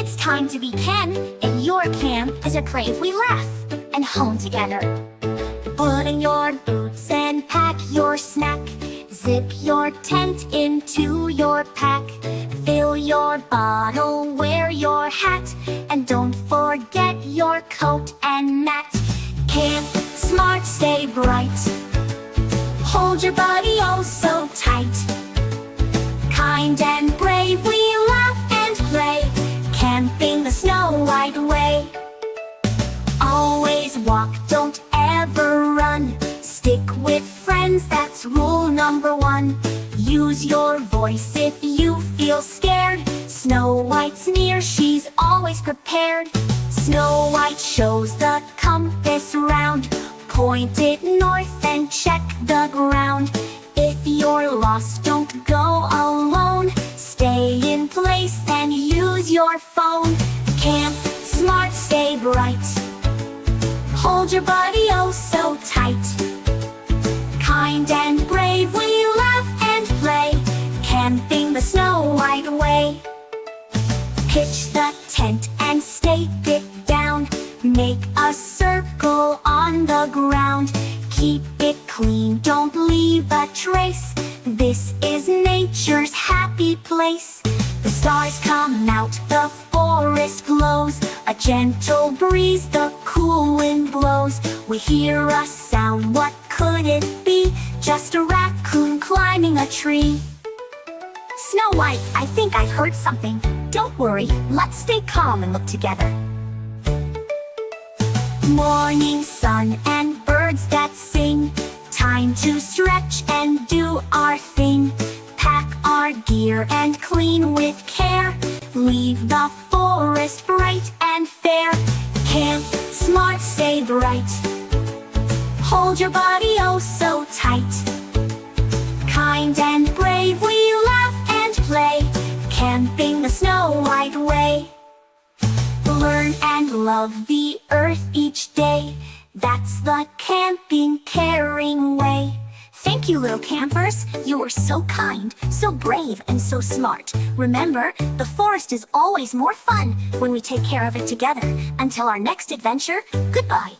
It's time to be Ken, and your camp is a crave we laugh and hone together. Put in your boots and pack your snack. Zip your tent into your pack. Fill your bottle, wear your hat, and don't forget your coat and mat. Camp smart, stay bright. Hold your buddy oh so tight. Kind and brave, we laugh and play, camping the Snow White way. Always walk, don't ever run. Stick with friends, that's rule number one. Use your voice if you feel scared. Snow White's near, she's always prepared. Snow White shows the compass round. Point it north and check the ground. If you're lost, don't go alone. Stay in place and use your phone. Camp smart, stay bright. Hold your buddy oh so tight. Kind and brave, we laugh and play, camping the Snow White way. Pitch the tent and stake it down. Make a circle on the ground. Keep it clean, don't leave a trace. This is nature's happy place. The stars come out, the forest glows. A gentle breeze, the cool wind blows. We hear a sound, what could it be? Just a raccoon climbing a tree. Snow White, I think I heard something. Don't worry, let's stay calm and look together. Morning sun and birds that sing. Time to stretch and do our thing. Pack our gear and clean with care. Leave the forest bright and fair. Camp smart, stay bright. Hold your buddy oh so tight. Kind and brave, we laugh and play, camping the Snow White way. Learn and love the earth each day. That's the camping, caring way. Thank you, little campers. You were so kind, so brave, and so smart. Remember, the forest is always more fun when we take care of it together. Until our next adventure, goodbye.